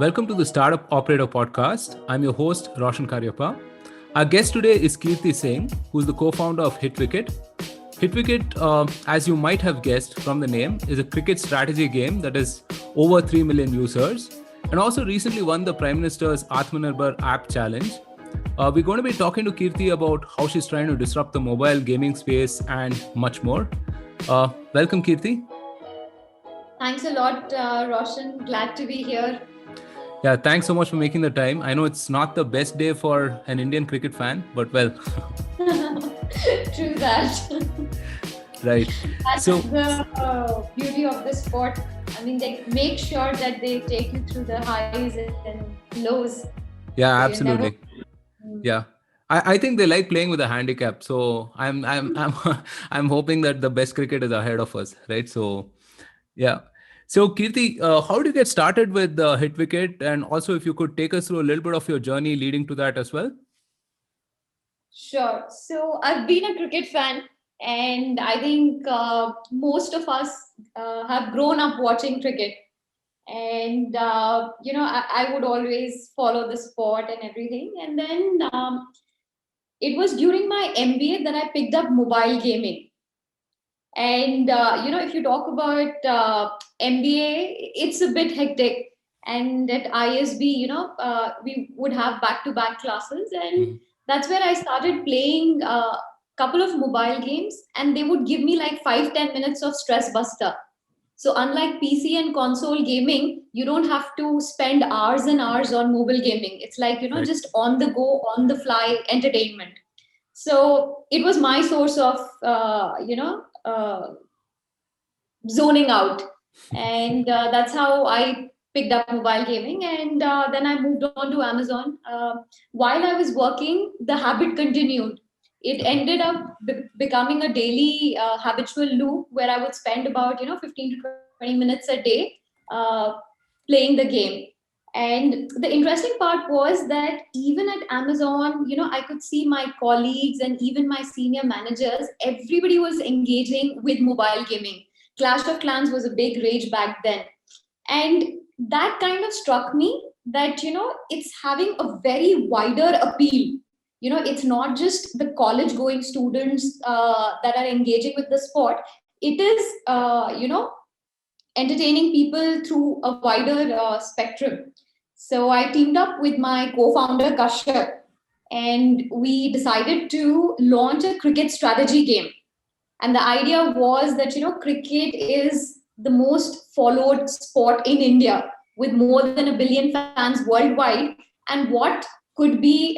Welcome to the Startup Operator Podcast. I'm your host, Roshan Karyappa. Our guest today is Kirti Singh, who's the co-founder of HitWicket. HitWicket, as you might have guessed from the name, is a cricket strategy game that has over 3 million users and also recently won the Prime Minister's Atmanirbhar App Challenge. We're going to be talking to Kirti about how she's trying to disrupt the mobile gaming space and much more. Welcome, Kirti. Thanks a lot, Roshan. Glad to be here. Yeah, thanks so much for making the time. I know it's not the best day for an Indian cricket fan, but well. True that. Right. That's the beauty of the sport. I mean, they make sure that they take you through the highs and lows. Yeah, absolutely. Yeah. I think they like playing with a handicap. So I'm I'm hoping that the best cricket is ahead of us, right? So yeah. So Kirti, how did you get started with HitWicket? And also if you could take us through a little bit of your journey leading to that as well. Sure. So I've been a cricket fan, and I think most of us have grown up watching cricket. And I would always follow the sport and everything. And then it was during my MBA that I picked up mobile gaming. And if you talk about MBA, it's a bit hectic. And at ISB, we would have back-to-back classes, and that's where I started playing a couple of mobile games, and they would give me like 5-10 minutes of stress buster. So unlike PC and console gaming, you don't have to spend hours and hours on mobile gaming. It's like, Right. just on the go, on the fly entertainment. So it was my source of, zoning out. And that's how I picked up mobile gaming. And then I moved on to Amazon. While I was working, the habit continued. It ended up becoming a daily habitual loop where I would spend about 15 to 20 minutes a day uh, playing the game. And the interesting part was that even at Amazon, I could see my colleagues and even my senior managers, everybody was engaging with mobile gaming. Clash of Clans was a big rage back then. And that kind of struck me that, it's having a very wider appeal. It's not just the college going students that are engaging with the sport. It is, entertaining people through a wider spectrum. So I teamed up with my co-founder Kashyap, and we decided to launch a cricket strategy game. And the idea was that cricket is the most followed sport in India with more than 1 billion fans worldwide. And what could be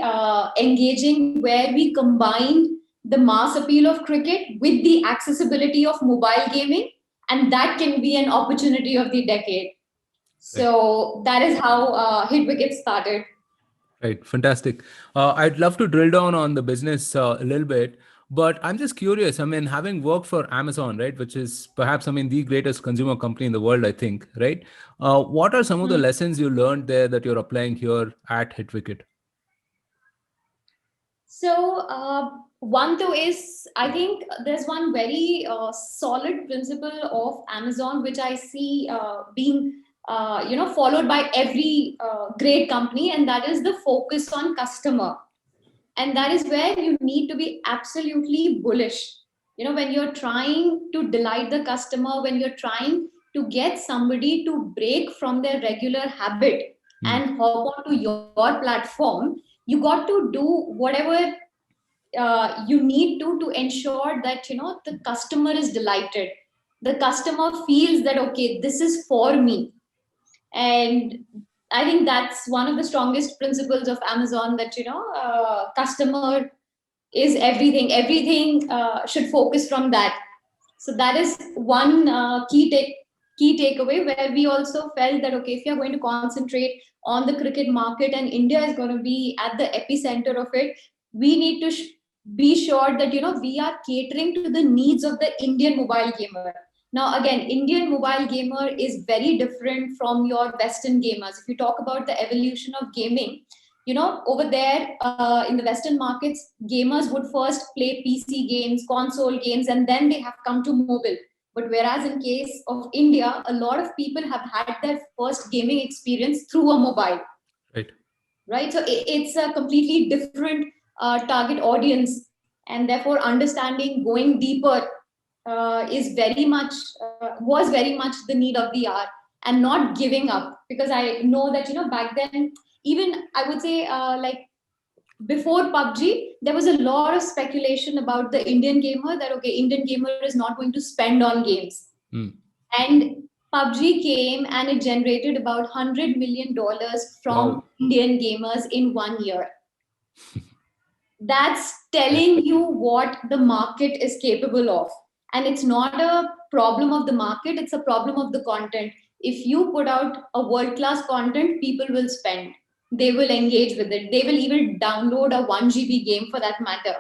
engaging where we combined the mass appeal of cricket with the accessibility of mobile gaming, and that can be an opportunity of the decade. So that is how HitWicket started. Right. Fantastic. I'd love to drill down on the business a little bit, but I'm just curious. I mean, having worked for Amazon, right, which is perhaps, the greatest consumer company in the world, I think, right? What are some of the lessons you learned there that you're applying here at HitWicket? So, one though is, I think there's one very solid principle of Amazon, which I see being, followed by every great company, and that is the focus on customer. And that is where you need to be absolutely bullish. When you're trying to delight the customer, when you're trying to get somebody to break from their regular habit and hop onto your platform, you got to do whatever you need to ensure that the customer is delighted, the customer feels that okay, this is for me. And I think that's one of the strongest principles of Amazon, that customer is everything. Everything should focus from that. So that is one key takeaway, where we also felt that okay, if you're going to concentrate on the cricket market and India is going to be at the epicenter of it, we need to be sure that we are catering to the needs of the Indian mobile gamer. Now again, Indian mobile gamer is very different from your Western gamers. If you talk about the evolution of gaming, over there in the Western markets, gamers would first play PC games, console games, and then they have come to mobile. But whereas in case of India, a lot of people have had their first gaming experience through a mobile, Right. right? So it's a completely different target audience, and therefore understanding, going deeper is very much was very much the need of the hour, and not giving up, because I know that back then, even I would say like before PUBG, there was a lot of speculation about the Indian gamer, that okay, Indian gamer is not going to spend on games. Mm. And PUBG came and it generated about $100 million from Wow. Indian gamers in 1 year. That's telling you what the market is capable of. And it's not a problem of the market, it's a problem of the content. If you put out a world class content, people will spend. They will engage with it. They will even download a 1 GB game for that matter.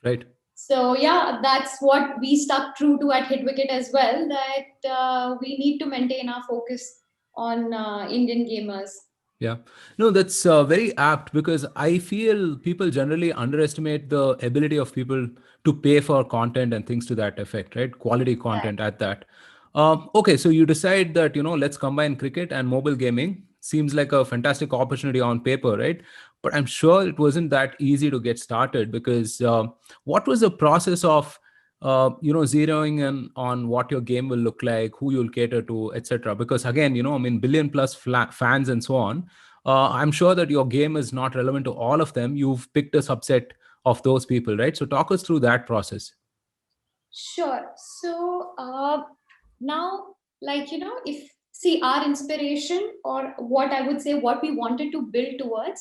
Right. So yeah, that's what we stuck true to at HitWicket as well, that we need to maintain our focus on Indian gamers. Yeah. No, that's very apt, because I feel people generally underestimate the ability of people to pay for content and things to that effect, right? Quality content at that. Okay, so you decide that, let's combine cricket and mobile gaming. Seems like a fantastic opportunity on paper, right? But I'm sure it wasn't that easy to get started, because what was the process of zeroing in on what your game will look like, who you'll cater to, etc.? Because again, I mean, billion plus fans and so on. I'm sure that your game is not relevant to all of them. You've picked a subset of those people, right? So talk us through that process. Sure. So now, like, if see our inspiration, or what I would say, what we wanted to build towards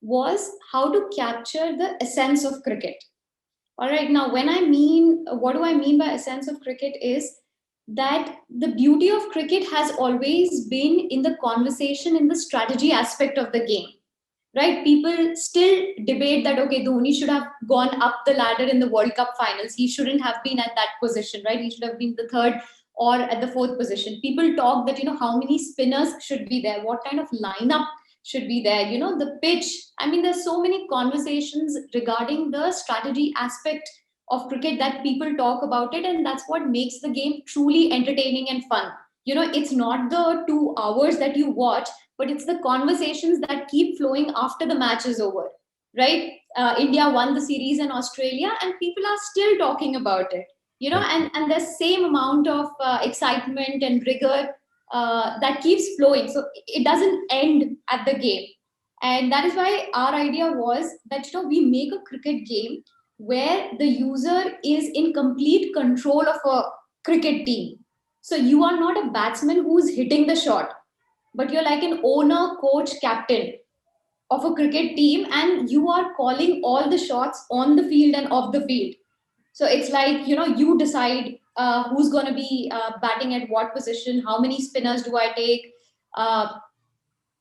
was how to capture the essence of cricket. All right. Now, what do I mean by essence of cricket is that the beauty of cricket has always been in the conversation, in the strategy aspect of the game, right? People still debate that, okay, Dhoni should have gone up the ladder in the World Cup finals. He shouldn't have been at that position, right? He should have been the third or at the fourth position. People talk that, how many spinners should be there? What kind of lineup should be there? The pitch. I mean, there's so many conversations regarding the strategy aspect of cricket that people talk about it. And that's what makes the game truly entertaining and fun. It's not the 2 hours that you watch, but it's the conversations that keep flowing after the match is over, right? India won the series in Australia, and people are still talking about it, Right. and the same amount of excitement and rigor that keeps flowing. So it doesn't end at the game. And that is why our idea was that, we make a cricket game where the user is in complete control of a cricket team. So you are not a batsman who's hitting the shot, but you're like an owner, coach, captain of a cricket team, and you are calling all the shots on the field and off the field. So it's like, you decide who's going to be batting at what position, how many spinners do I take, uh,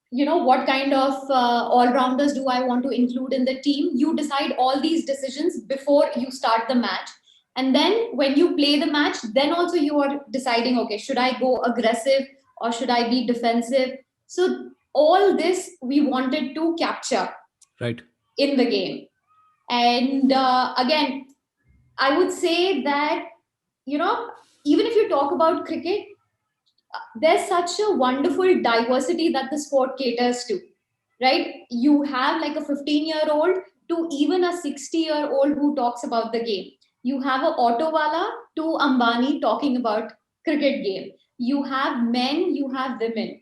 what kind of all-rounders do I want to include in the team. You decide all these decisions before you start the match. And then when you play the match, then also you are deciding, okay, should I go aggressive or should I be defensive? So all this we wanted to capture Right. in the game. And again, I would say that, even if you talk about cricket, there's such a wonderful diversity that the sport caters to, right? You have like a 15-year-old to even a 60-year-old who talks about the game. You have a Autowala to Ambani talking about cricket game. You have men, you have women.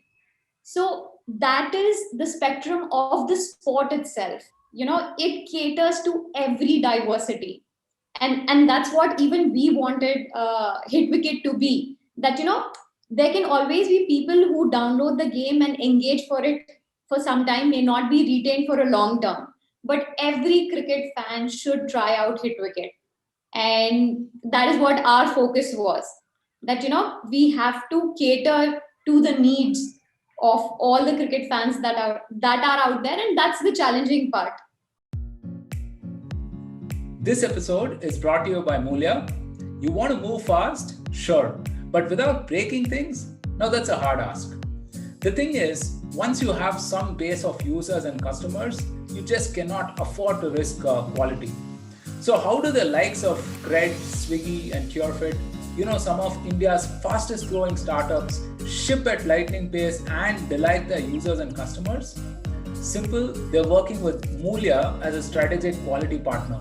So that is the spectrum of the sport itself. It caters to every diversity. And that's what even we wanted HitWicket to be. That, there can always be people who download the game and engage for it for some time, may not be retained for a long term. But every cricket fan should try out HitWicket. And that is what our focus was. That, we have to cater to the needs of all the cricket fans that are out there. And that's the challenging part. This episode is brought to you by Mulya. You want to move fast? Sure. But without breaking things? Now that's a hard ask. The thing is, once you have some base of users and customers, you just cannot afford to risk quality. So how do the likes of Cred, Swiggy and CureFit some of India's fastest growing startups ship at lightning pace and delight their users and customers? Simple, they're working with Moolia as a strategic quality partner.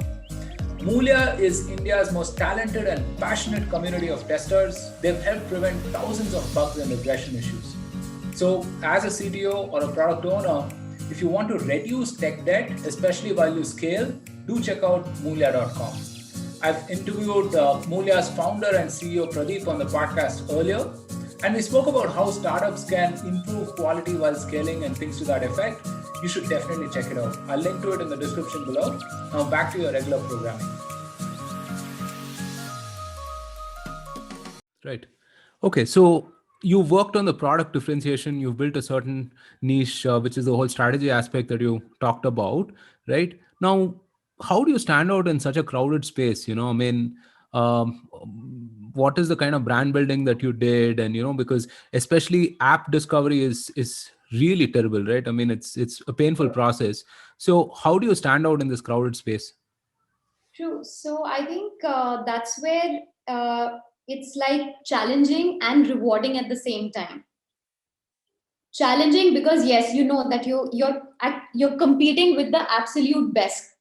Moolia is India's most talented and passionate community of testers. They've helped prevent thousands of bugs and regression issues. So, as a CTO or a product owner, if you want to reduce tech debt, especially while you scale, do check out Moolia.com. I've interviewed Moolia's founder and CEO Pradeep on the podcast earlier, and we spoke about how startups can improve quality while scaling and things to that effect. You should definitely check it out. I'll link to it in the description below. Now back to your regular programming. Right. Okay, so you've worked on the product differentiation, you've built a certain niche, which is the whole strategy aspect that you talked about, right? Now, how do you stand out in such a crowded space? What is the kind of brand building that you did? And, because especially app discovery is really terrible, right? I mean, it's a painful process. So how do you stand out in this crowded space? True. So I think that's where it's like challenging and rewarding at the same time. Challenging because yes, you know that you're competing with the absolute best.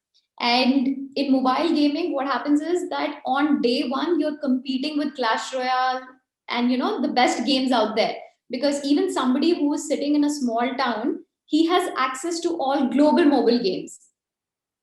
And in mobile gaming, what happens is that on day one, you're competing with Clash Royale and the best games out there. Because even somebody who is sitting in a small town, he has access to all global mobile games.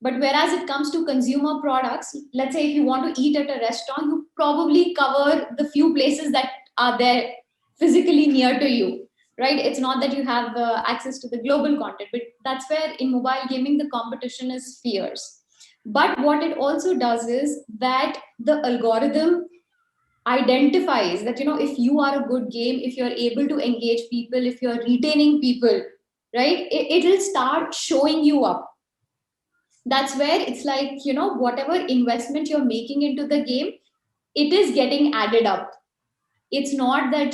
But whereas it comes to consumer products, let's say if you want to eat at a restaurant, you probably cover the few places that are there physically near to you, right? It's not that you have access to the global content, but that's where in mobile gaming, the competition is fierce. But what it also does is that the algorithm identifies that, if you are a good game, if you're able to engage people, if you're retaining people, right, it'll start showing you up. That's where it's like, whatever investment you're making into the game, it is getting added up. It's not that,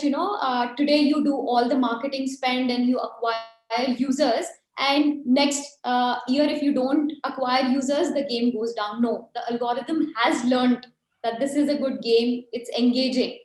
today you do all the marketing spend and you acquire users, and next year, if you don't acquire users, the game goes down. No, the algorithm has learned that this is a good game, it's engaging.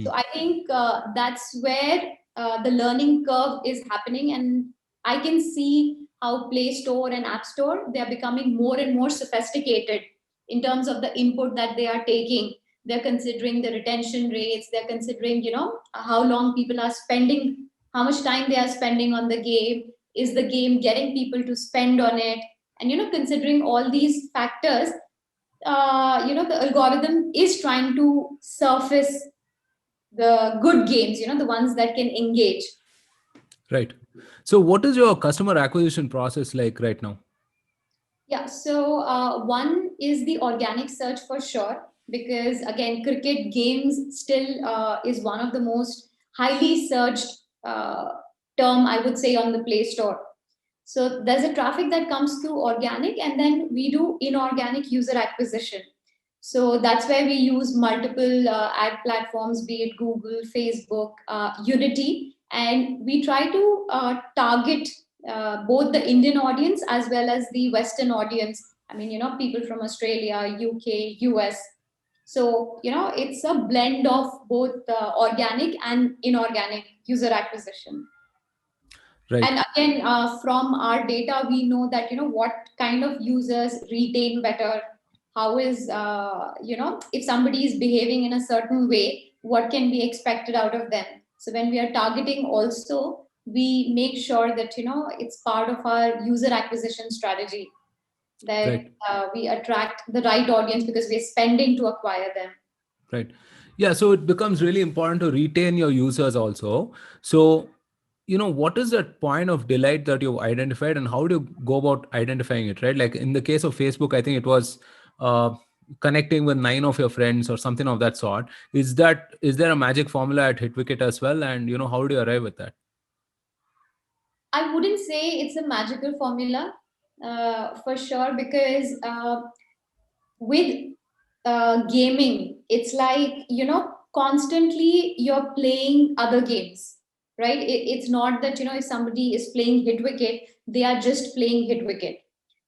So I think that's where the learning curve is happening. And I can see how Play Store and App Store, they are becoming more and more sophisticated in terms of the input that they are taking. They're considering the retention rates, they're considering, how long people are spending, how much time they are spending on the game, is the game getting people to spend on it? And, considering all these factors, the algorithm is trying to surface the good games, the ones that can engage. Right. So what is your customer acquisition process like right now? Yeah, so one is the organic search for sure, because again, cricket games still is one of the most highly searched term, I would say, on the Play Store. So there's a traffic that comes through organic, and then we do inorganic user acquisition. So that's where we use multiple ad platforms, be it Google, Facebook, Unity, and we try to target both the Indian audience as well as the Western audience. I mean, people from Australia, UK, US. So, it's a blend of both organic and inorganic user acquisition. Right. And again, from our data, we know that, what kind of users retain better. How is, if somebody is behaving in a certain way, what can be expected out of them? So when we are targeting also, we make sure that, it's part of our user acquisition strategy, that Right. We attract the right audience because we're spending to acquire them. Right. Yeah. So it becomes really important to retain your users also. So, what is that point of delight that you've identified, and how do you go about identifying it, right? Like in the case of Facebook, I think it was connecting with 9 of your friends or something of that sort. Is there a magic formula at HitWicket as well? And, how do you arrive at that? I wouldn't say it's a magical formula for sure, because with gaming, it's like, constantly you're playing other games, right? It's not that, if somebody is playing HitWicket, they are just playing HitWicket.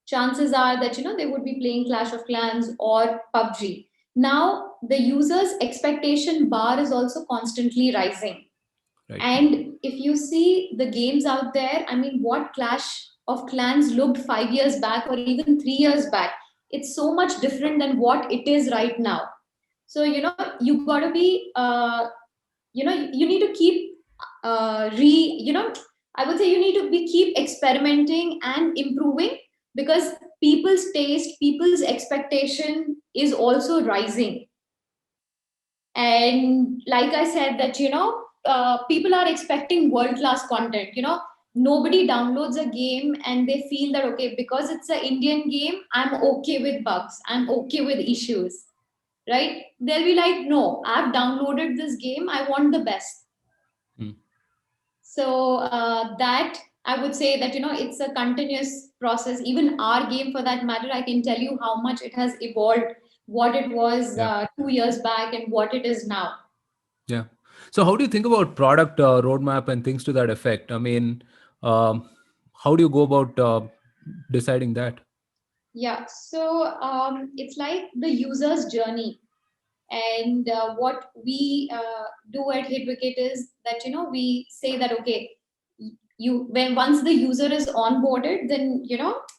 Chances are that, they would be playing Clash of Clans or PUBG. Now, the user's expectation bar is also constantly rising. Right. And if you see the games out there, I mean, what Clash of Clans looked 5 years back or even 3 years back, it's so much different than what it is right now. So, you got to be, you need to keep, I would say you need to be keep experimenting and improving, because people's taste, people's expectation is also rising. And like I said, that people are expecting world class content. Nobody downloads a game and they feel that, okay, because it's an Indian game, I'm okay with bugs, I'm okay with issues, right? They'll be like, no, I've downloaded this game, I want the best. Hmm. So that, I would say that it's a continuous process. Even our game, for that matter, I can tell you how much it has evolved, what it was Yeah. 2 years back and what it is now. Yeah. So how do you think about product roadmap and things to that effect? I mean, how do you go about deciding that? Yeah, so it's like the user's journey. And what we do at HitWicket is that we say that, okay, you when once the user is onboarded, then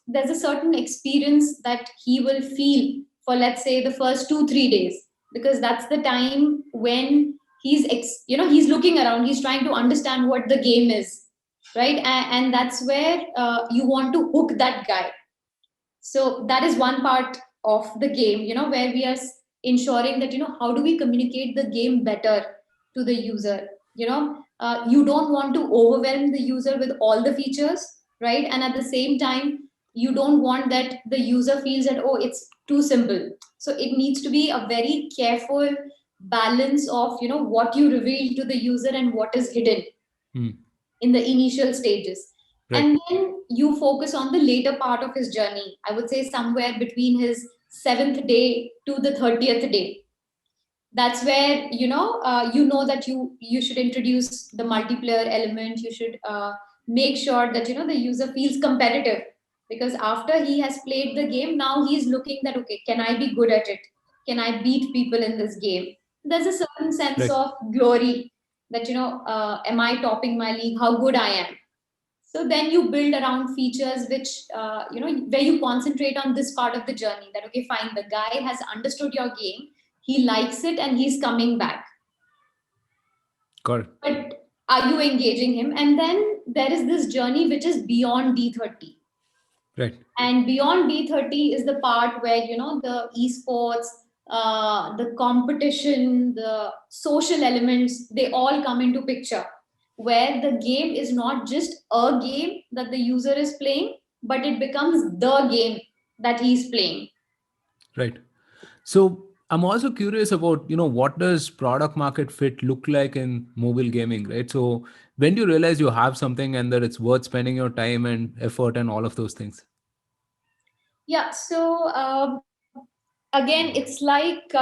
there's a certain experience that he will feel for, let's say, the first 2-3 days, because that's the time when he's looking around, he's trying to understand what the game is, right? And that's where you want to hook that guy. So that is one part of the game, where we are ensuring that how do we communicate the game better to the user. You don't want to overwhelm the user with all the features, right? And at the same time, you don't want that the user feels that, oh, it's too simple. So it needs to be a very careful balance of what you reveal to the user and what is hidden Hmm. in the initial stages. Right. And then you focus on the later part of his journey. I would say somewhere between his 7th day to the 30th day. That's where that you should introduce the multiplayer element. You should make sure that the user feels competitive, because after he has played the game, now he's looking that, okay, can I be good at it? Can I beat people in this game? There's a certain sense Right. of glory that am I topping my league? How good I am? So then you build around features which where you concentrate on this part of the journey, that, okay, fine, the guy has understood your game, he likes it and he's coming back, Got it. but are you engaging him? And then there is this journey which is beyond D30. Right. And beyond D30 is the part where the esports, the competition, the social elements, they all come into picture, where the game is not just a game that the user is playing, but it becomes the game that he's playing. Right. So I'm also curious about, what does product market fit look like in mobile gaming, right? So when do you realize you have something and that it's worth spending your time and effort and all of those things? Yeah, so again, it's like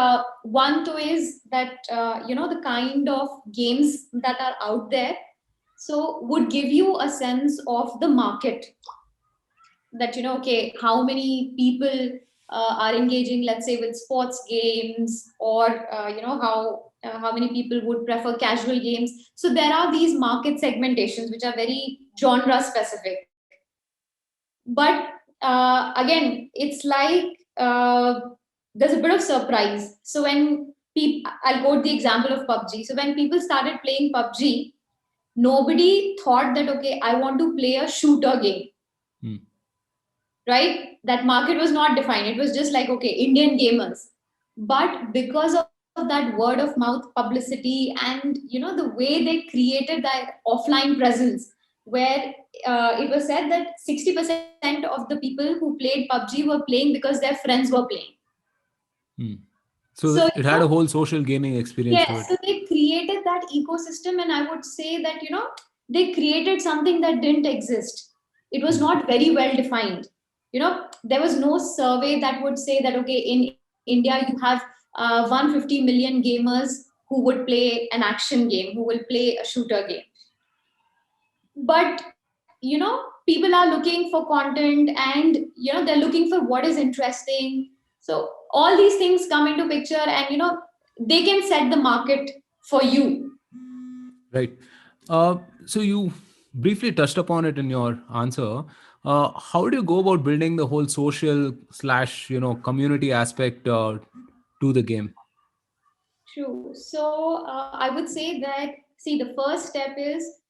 one two is that the kind of games that are out there, so would give you a sense of the market, that okay, how many people are engaging, let's say, with sports games, or how many people would prefer casual games. So there are these market segmentations which are very genre specific. But again, it's like there's a bit of surprise. So when people, I'll quote the example of PUBG. So when people started playing PUBG, nobody thought that, okay, I want to play a shooter game, Hmm. right? That market was not defined. It was just like, okay, Indian gamers. But because of that word of mouth publicity and the way they created that offline presence, where it was said that 60% of the people who played PUBG were playing because their friends were playing. Hmm. So So it had a whole social gaming experience to yes, it. so they created that ecosystem, and I would say that they created something that didn't exist. It was Hmm. not very well defined. There was no survey that would say that, okay, in India you have 150 million gamers who would play an action game, who will play a shooter game. But people are looking for content, and they're looking for what is interesting. So all these things come into picture, and they can set the market for you. Right. So you briefly touched upon it in your answer. How do you go about building the whole social slash community aspect to the game? True. So I would say that, see, the first step is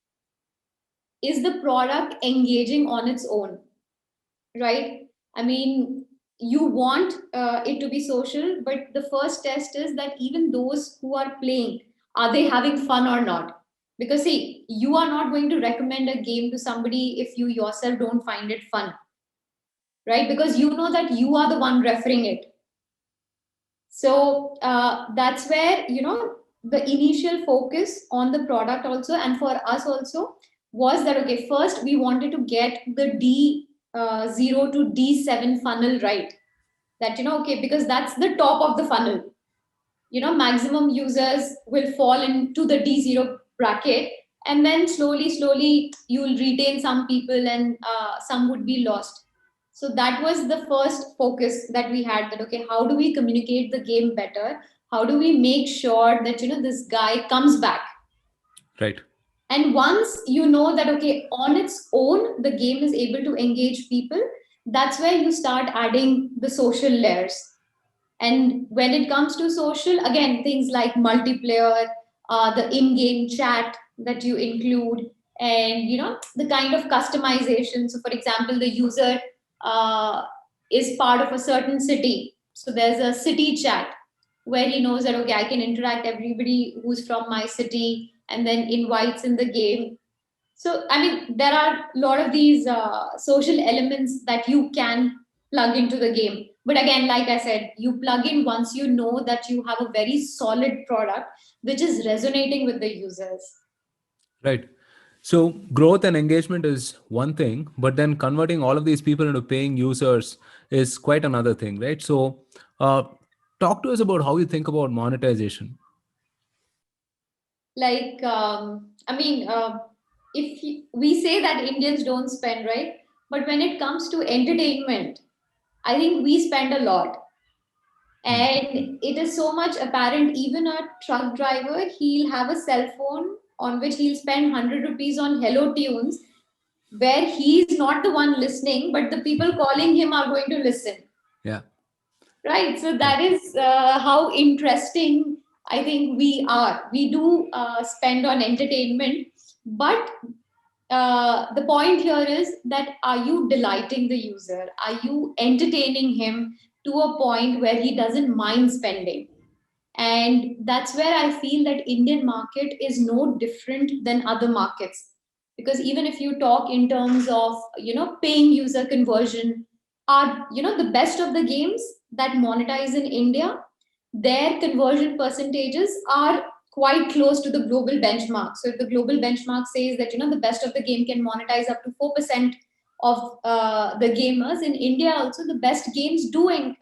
the product engaging on its own, right? I mean, you want it to be social, but the first test is that even those who are playing, are they having fun or not? Because see, you are not going to recommend a game to somebody if you yourself don't find it fun, right? Because you know that you are the one referring it. So that's where, the initial focus on the product also, and for us also, was that okay, first we wanted to get the D0 to D7 funnel right. That, okay, because that's the top of the funnel. Maximum users will fall into the D0 bracket, and then slowly you'll retain some people, and some would be lost. So that was the first focus that we had, that okay, how do we communicate the game better? How do we make sure that, this guy comes back? Right. And once you know that okay, on its own the game is able to engage people, that's where you start adding the social layers. And when it comes to social, again, things like multiplayer, the in-game chat that you include, and the kind of customization. So, for example, the user uh, is part of a certain city, so there's a city chat where he knows that okay, I can interact everybody who's from my city, and then invites in the game. So, I mean, there are a lot of these social elements that you can plug into the game. But again, like I said, you plug in once you know that you have a very solid product which is resonating with the users. Right. So growth and engagement is one thing, but then converting all of these people into paying users is quite another thing, right? So talk to us about how you think about monetization. Like, I mean, we say that Indians don't spend, right? But when it comes to entertainment, I think we spend a lot. And it is so much apparent, even a truck driver, he'll have a cell phone on which he'll spend 100 rupees on Hello Tunes, where he's not the one listening, but the people calling him are going to listen. Yeah. Right. So that is how interesting I think we are. We do spend on entertainment, but the point here is that are you delighting the user? Are you entertaining him to a point where he doesn't mind spending? And that's where I feel that Indian market is no different than other markets, because even if you talk in terms of paying user conversion, are the best of the games that monetize in India, their conversion percentages are quite close to the global benchmark. So if the global benchmark says that the best of the game can monetize up to 4% of the gamers, in India also the best games doing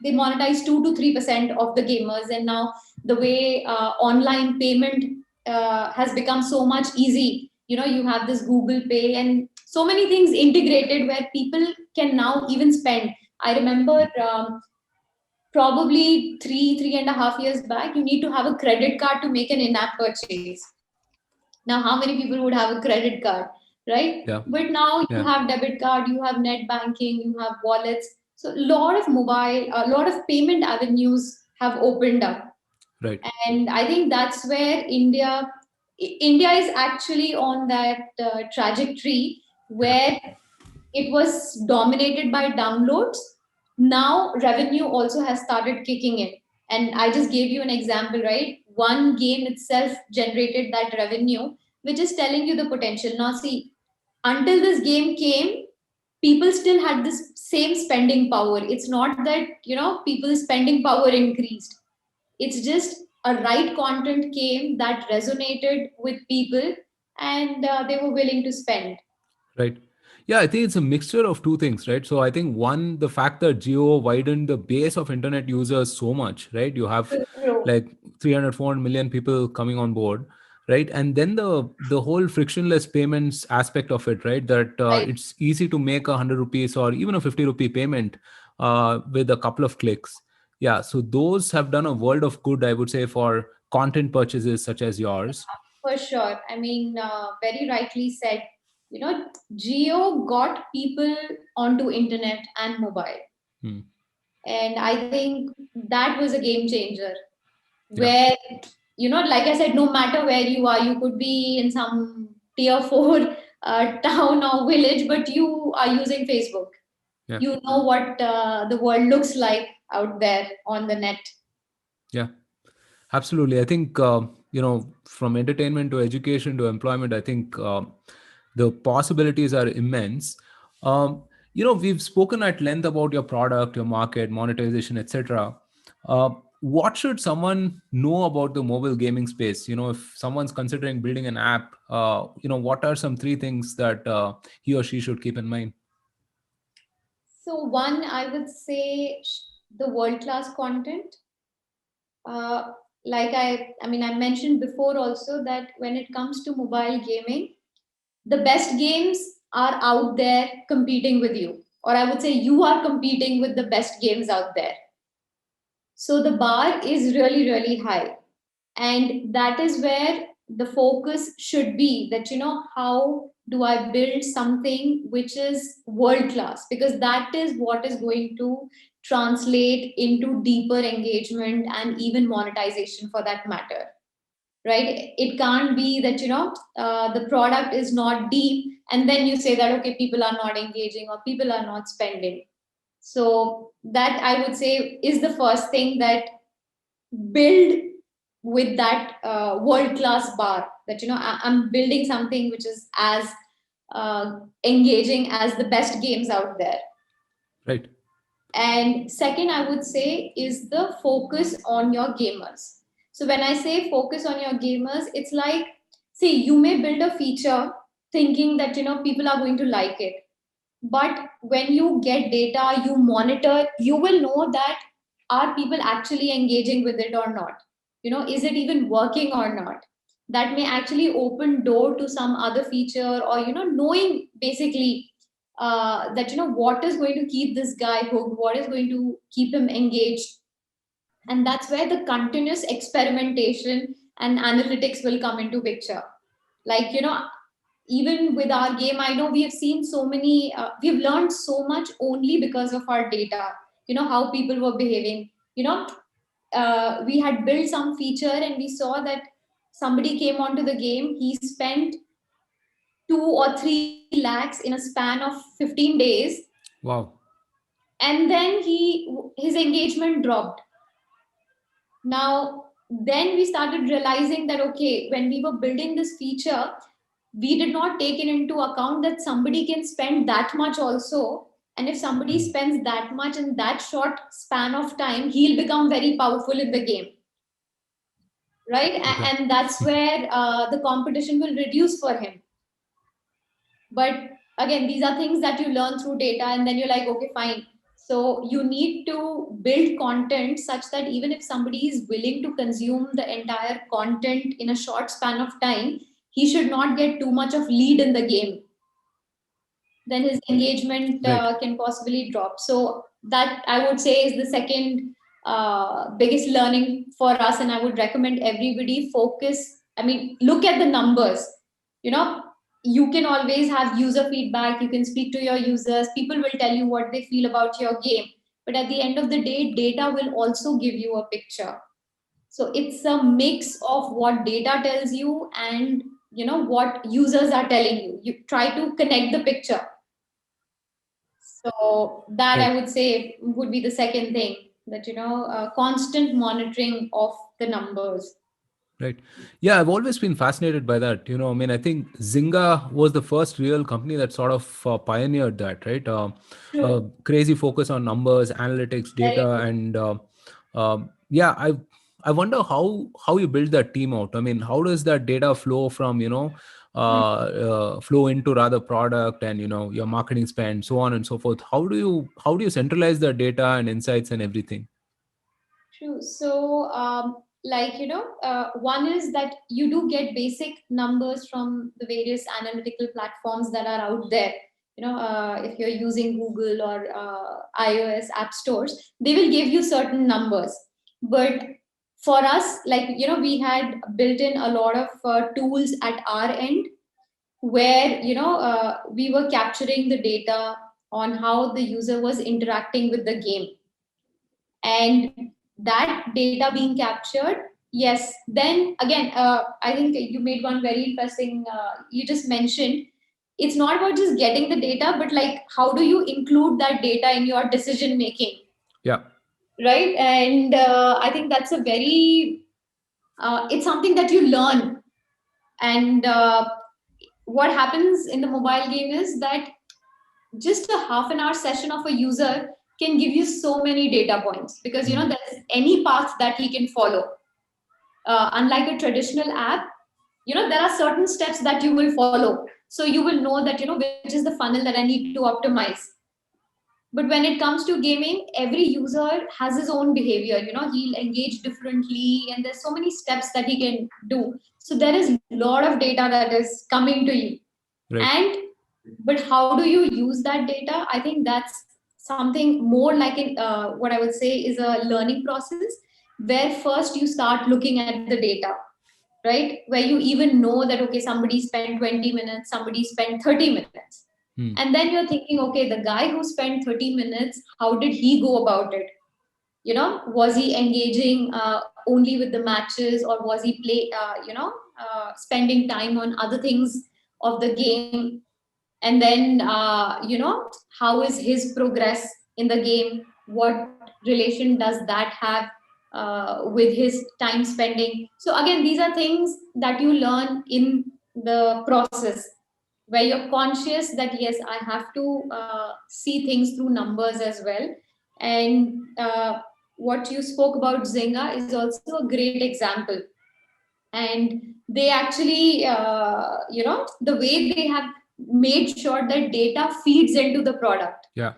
they monetize 2 to 3% of the gamers. And now the way online payment has become so much easy, you have this Google Pay and so many things integrated where people can now even spend. I remember probably 3.5 years back, you need to have a credit card to make an in-app purchase. Now how many people would have a credit card, right? Yeah. But now you Yeah. have debit card, you have net banking, you have wallets. So a lot of a lot of payment avenues have opened up. Right. And I think that's where India is actually on that trajectory where it was dominated by downloads. Now revenue also has started kicking in. And I just gave you an example, right? One game itself generated that revenue, which is telling you the potential. Now, see, until this game came, people still had this same spending power. It's not that, people's spending power increased. It's just a right content came that resonated with people, and they were willing to spend. Right. Yeah, I think it's a mixture of two things, right? So I think one, the fact that Geo widened the base of internet users so much, right? You have True. like 300, 400 million people coming on board, right? And then the whole frictionless payments aspect of it, right? That Right. it's easy to make 100 rupees or even a 50 rupee payment with a couple of clicks. Yeah, so those have done a world of good, I would say, for content purchases such as yours. For sure. I mean, very rightly said. Geo got people onto internet and mobile, Hmm. and I think that was a game changer. Yeah, Where like I said, no matter where you are, you could be in some tier four town or village, but you are using Facebook. yeah, You know what the world looks like out there on the net. yeah. Absolutely. I think, from entertainment to education to employment, I think the possibilities are immense. We've spoken at length about your product, your market, monetization, etc. What should someone know about the mobile gaming space? If someone's considering building an app, what are some three things that he or she should keep in mind? So one, I would say the world class content. Uh, like I mentioned before also that when it comes to mobile gaming, the best games are out there competing with you, or I would say you are competing with the best games out there. So the bar is really, really high. And that is where the focus should be, that, how do I build something which is world class? Because that is what is going to translate into deeper engagement and even monetization for that matter, right? It can't be that, the product is not deep and then you say that, okay, people are not engaging or people are not spending. So that, I would say, is the first thing, that build with that world class bar, that, I'm building something which is as engaging as the best games out there. Right. And second, I would say, is the focus on your gamers. So when I say focus on your gamers, it's like, see, you may build a feature thinking that, people are going to like it. But when you get data, you monitor, you will know that are people actually engaging with it or not? Is it even working or not? That may actually open door to some other feature, or, knowing basically that, what is going to keep this guy hooked, what is going to keep him engaged. And that's where the continuous experimentation and analytics will come into picture. Like, even with our game, I know we have seen so many, we've learned so much only because of our data, how people were behaving. We had built some feature and we saw that somebody came onto the game, he spent 2 or 3 lakhs in a span of 15 days, Wow. and then his engagement dropped. Now, then we started realizing that, okay, when we were building this feature, we did not take it into account that somebody can spend that much also. And if somebody Hmm. spends that much in that short span of time, he'll become very powerful in the game, right? Okay. And that's where the competition will reduce for him. But again, these are things that you learn through data, and then you're like, okay, fine. So you need to build content such that even if somebody is willing to consume the entire content in a short span of time, he should not get too much of lead in the game. Then his engagement Right. can possibly drop. So that, I would say, is the second biggest learning for us. And I would recommend everybody focus. I mean, look at the numbers. You know, you can always have user feedback. You can speak to your users. People will tell you what they feel about your game. But at the end of the day, data will also give you a picture. So it's a mix of what data tells you and, what users are telling you. You try to connect the picture. So that, Right. I would say, would be the second thing, that, constant monitoring of the numbers. Right. Yeah, I've always been fascinated by that. I mean, I think Zynga was the first real company that sort of pioneered that, right? True. Crazy focus on numbers, analytics, Very data, true. and yeah, I wonder how you build that team out. I mean, how does that data flow from flow into rather product and your marketing spend, so on and so forth. How do you centralize the data and insights and everything? True. So, one is that you do get basic numbers from the various analytical platforms that are out there. if you're using Google or iOS app stores, they will give you certain numbers. But for us, like, we had built in a lot of tools at our end, where we were capturing the data on how the user was interacting with the game, and that data being captured. Yes, then again, I think you made one very interesting, you just mentioned, it's not about just getting the data, but like, how do you include that data in your decision making? Yeah. Right. And I think that's a very it's something that you learn. And what happens in the mobile game is that just a half an hour session of a user can give you so many data points, because there's any path that he can follow. Unlike a traditional app, there are certain steps that you will follow, so you will know that which is the funnel that I need to optimize. But when it comes to gaming, every user has his own behavior. He'll engage differently, and there's so many steps that he can do. So there is a lot of data that is coming to you. Right. And but how do you use that data? I think that's something more like what I would say is a learning process, where first you start looking at the data, right? Where you even know that, okay, somebody spent 20 minutes, somebody spent 30 minutes. And then you're thinking, okay, the guy who spent 30 minutes, how did he go about it? Was he engaging only with the matches, or was he spending time on other things of the game? And then how is his progress in the game? What relation does that have with his time spending? So again, these are things that you learn in the process, where you're conscious that yes, I have to see things through numbers as well. And what you spoke about Zynga is also a great example. And they actually the way they have made sure that data feeds into the product. Yeah.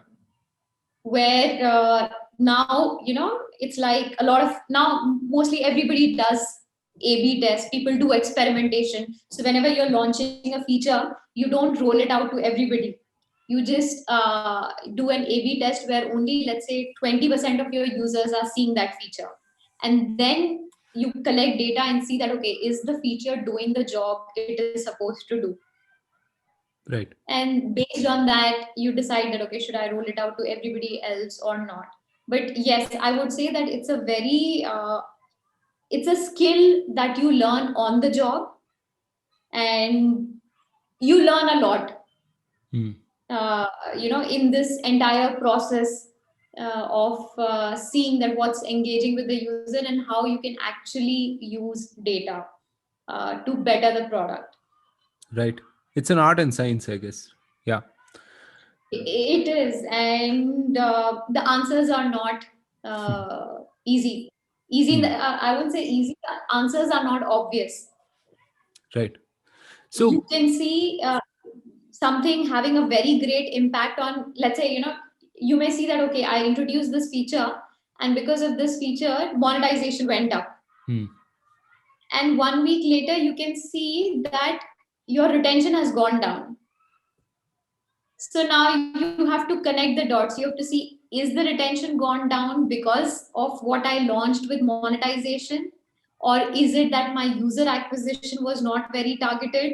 Where now it's like a lot of, now mostly everybody does A/B test, people do experimentation. So whenever you're launching a feature, you don't roll it out to everybody. You just do an A/B test where only, let's say, 20% of your users are seeing that feature. And then you collect data and see that, okay, is the feature doing the job it is supposed to do? Right. And based on that, you decide that, okay, should I roll it out to everybody else or not? But yes, I would say that it's a very it's a skill that you learn on the job, and you learn a lot in this entire process of seeing that what's engaging with the user, and how you can actually use data to better the product. Right. It's an art and science, I guess. Yeah. It is. And the answers are not easy. I wouldn't say easy. The answers are not obvious. Right. So you can see something having a very great impact on, let's say, you may see that, okay, I introduced this feature, and because of this feature, monetization went up. And 1 week later, you can see that your retention has gone down. So now you have to connect the dots. You have to see, is the retention gone down because of what I launched with monetization? Or is it that my user acquisition was not very targeted?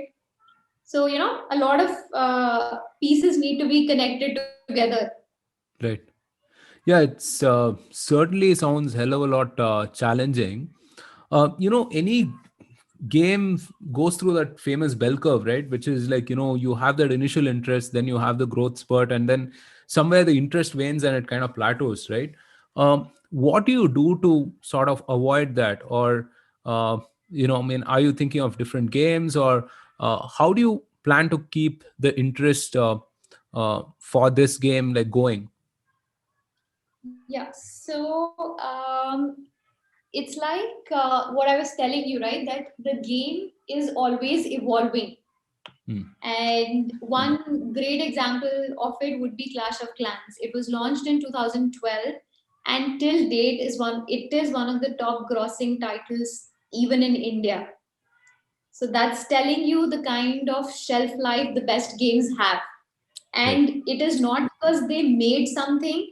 So, a lot of pieces need to be connected together. right. Yeah, it's certainly sounds hell of a lot challenging. Any game goes through that famous bell curve, right? Which is like, you have that initial interest, then you have the growth spurt, and then somewhere the interest wanes and it kind of plateaus, right? What do you do to sort of avoid that? Or, I mean, are you thinking of different games, or how do you plan to keep the interest for this game like going? Yeah. So, it's like what I was telling you, right? That the game is always evolving. And one great example of it would be Clash of Clans. It was launched in 2012, and till date it is one of the top grossing titles even in India. So that's telling you the kind of shelf life the best games have. And it is not because they made something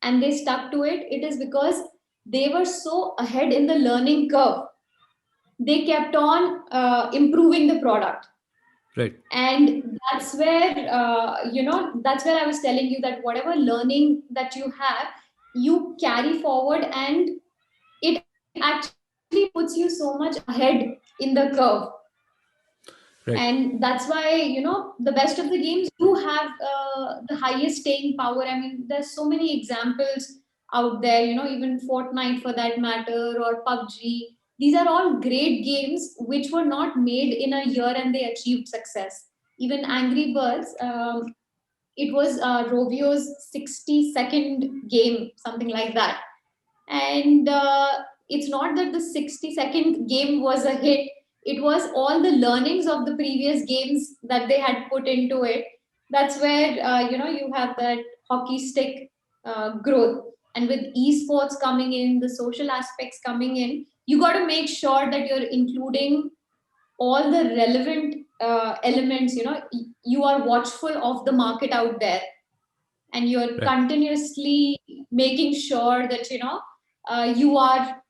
and they stuck to it. It is because they were so ahead in the learning curve. They kept on improving the product. Right. And that's where, that's where I was telling you that whatever learning that you have, you carry forward, and it actually puts you so much ahead in the curve. Right. And that's why, the best of the games do have the highest staying power. I mean, there's so many examples out there, even Fortnite for that matter, or PUBG. These are all great games which were not made in a year and they achieved success. Even Angry Birds, it was Rovio's 60-second game, something like that. And it's not that the 60-second game was a hit, it was all the learnings of the previous games that they had put into it. That's where, you have that hockey stick growth. And with esports coming in, the social aspects coming in, you got to make sure that you're including all the relevant elements. You are watchful of the market out there, and you're Right. continuously making sure that you are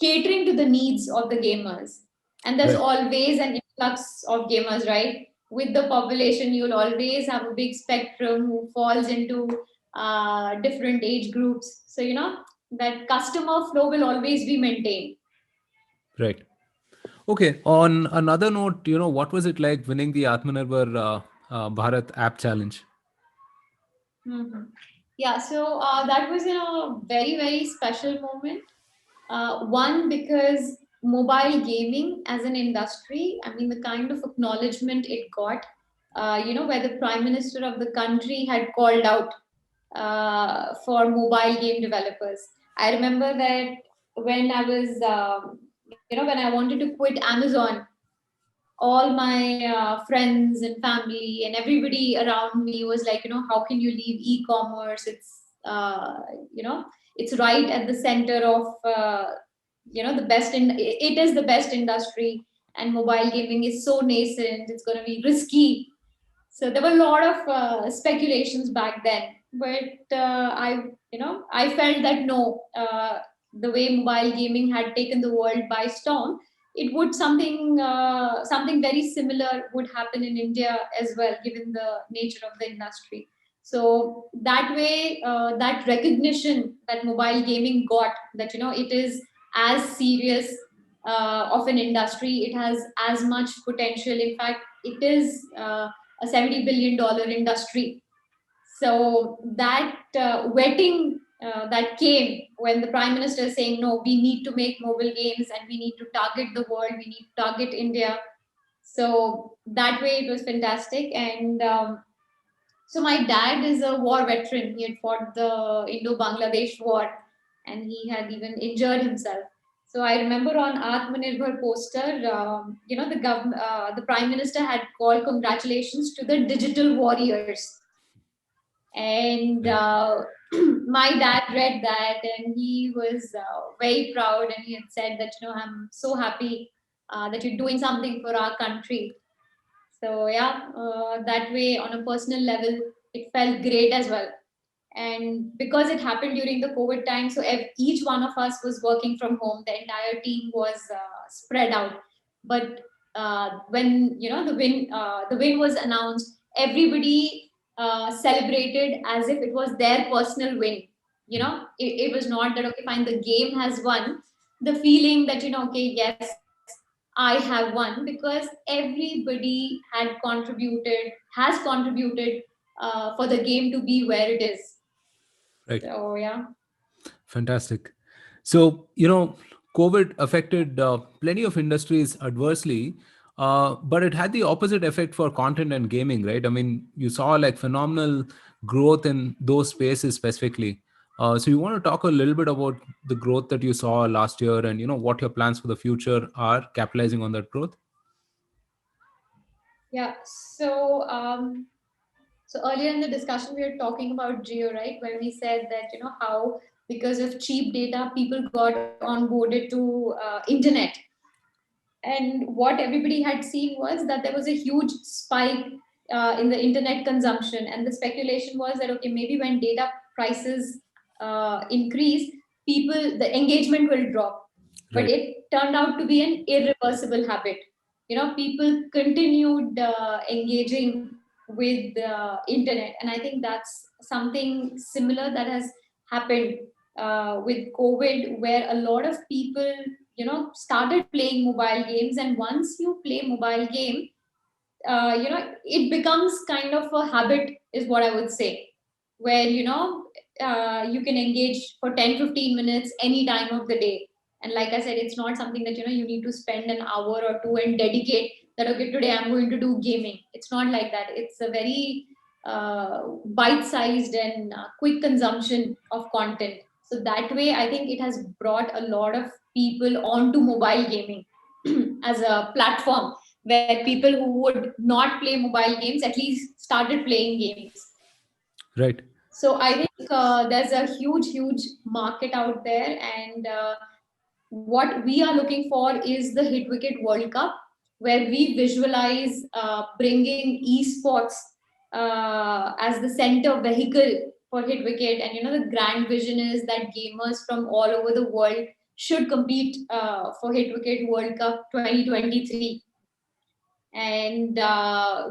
catering to the needs of the gamers. And there's Right. always an influx of gamers, right? With the population, you'll always have a big spectrum who falls into different age groups. So that customer flow will always be maintained. Right. Okay. On another note, what was it like winning the Atmanirbhar Bharat app challenge? Mhm. Yeah, so that was a very, very special moment. One, because mobile gaming as an industry, I mean, the kind of acknowledgement it got, where the Prime Minister of the country had called out for mobile game developers. I remember that when I was, when I wanted to quit Amazon, all my friends and family and everybody around me was like, how can you leave e-commerce? You know, it's right at the center of, the best it is the best industry, and mobile gaming is so nascent. It's going to be risky. So there were a lot of speculations back then, but I felt that no, the way mobile gaming had taken the world by storm, it would something very similar would happen in India as well, given the nature of the industry. So that way, that recognition that mobile gaming got, that it is as serious of an industry, it has as much potential. In fact, it is. A $70 billion industry. So that wetting that came when the Prime Minister is saying, no, we need to make mobile games and we need to target the world, we need to target India. So that way it was fantastic. And so my dad is a war veteran. He had fought the Indo-Bangladesh war, and he had even injured himself. So I remember on Atmanirbhar poster, the Prime Minister had called congratulations to the digital warriors. And my dad read that, and he was very proud, and he had said that, I'm so happy that you're doing something for our country. So yeah, that way on a personal level, it felt great as well. And because it happened during the COVID time, so each one of us was working from home. The entire team was spread out. But when the win was announced, everybody celebrated as if it was their personal win. It was not that, okay, fine, the game has won. The feeling that, okay, yes, I have won, because everybody has contributed for the game to be where it is. Right. So yeah. Fantastic. So, COVID affected plenty of industries adversely, but it had the opposite effect for content and gaming, right? I mean, you saw like phenomenal growth in those spaces specifically. So, you want to talk a little bit about the growth that you saw last year, and what your plans for the future are, capitalizing on that growth? Yeah. So earlier in the discussion, we were talking about Geo, right? Where we said that, how because of cheap data, people got onboarded to internet. And what everybody had seen was that there was a huge spike in the internet consumption, and the speculation was that okay, maybe when data prices increase, the engagement will drop. But Right. it turned out to be an irreversible habit. People continued engaging with the internet, and I think that's something similar that has happened with COVID, where a lot of people started playing mobile games. And once you play mobile game, it becomes kind of a habit, is what I would say, where you can engage for 10-15 minutes any time of the day. And like I said, it's not something that you need to spend an hour or two and dedicate that okay, today I'm going to do gaming. It's not like that. It's a very bite-sized and quick consumption of content. So that way I think it has brought a lot of people onto mobile gaming as a platform, where people who would not play mobile games at least started playing games. Right. So I think there's a huge market out there, and what we are looking for is the Hitwicket World Cup, where we visualize bringing esports as the center vehicle for Hitwicket. And the grand vision is that gamers from all over the world should compete for Hitwicket World Cup 2023. And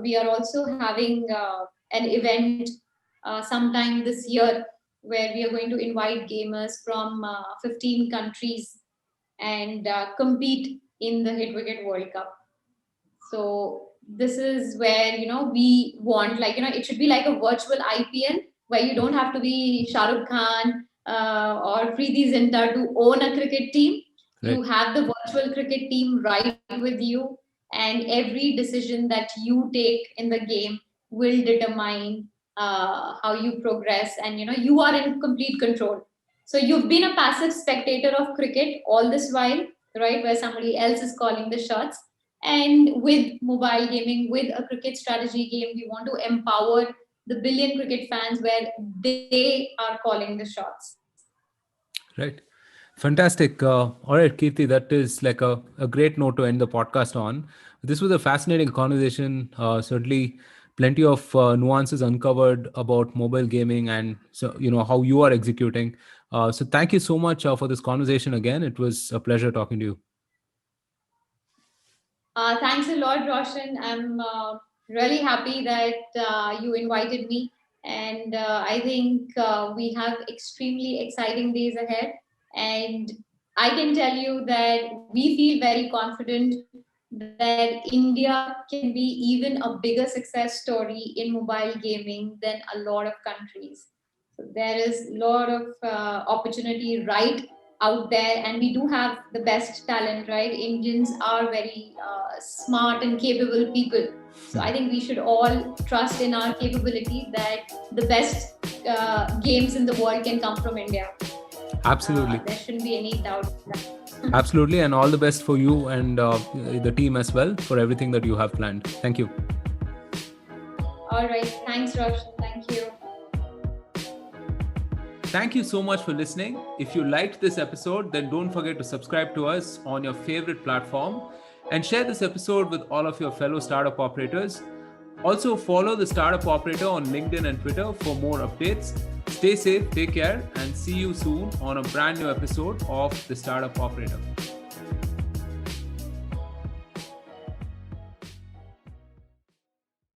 we are also having an event sometime this year, where we are going to invite gamers from 15 countries and compete in the Hitwicket World Cup. So this is where we want, it should be like a virtual IPL, where you don't have to be Shah Rukh Khan or Preeti Zinta to own a cricket team. Right. You have the virtual cricket team right with you, and every decision that you take in the game will determine how you progress, and you are in complete control. So you've been a passive spectator of cricket all this while, right, where somebody else is calling the shots. And with mobile gaming, with a cricket strategy game, we want to empower the billion cricket fans, where they are calling the shots. Right. Fantastic. All right, Kirti, that is like a great note to end the podcast on. This was a fascinating conversation. Certainly plenty of nuances uncovered about mobile gaming, and so how you are executing. So thank you so much for this conversation again. It was a pleasure talking to you. Thanks a lot, Roshan. I'm really happy that you invited me. And I think we have extremely exciting days ahead. And I can tell you that we feel very confident that India can be even a bigger success story in mobile gaming than a lot of countries. So there is a lot of opportunity right out there, and we do have the best talent, right? Indians are very smart and capable people. So I think we should all trust in our capability that the best games in the world can come from India. Absolutely. There shouldn't be any doubt. Absolutely. And all the best for you and the team as well for everything that you have planned. Thank you. All right. Thanks, Roshan. Thank you. Thank you so much for listening. If you liked this episode, then don't forget to subscribe to us on your favorite platform and share this episode with all of your fellow startup operators. Also, follow the Startup Operator on LinkedIn and Twitter for more updates. Stay safe, take care, and see you soon on a brand new episode of the Startup Operator.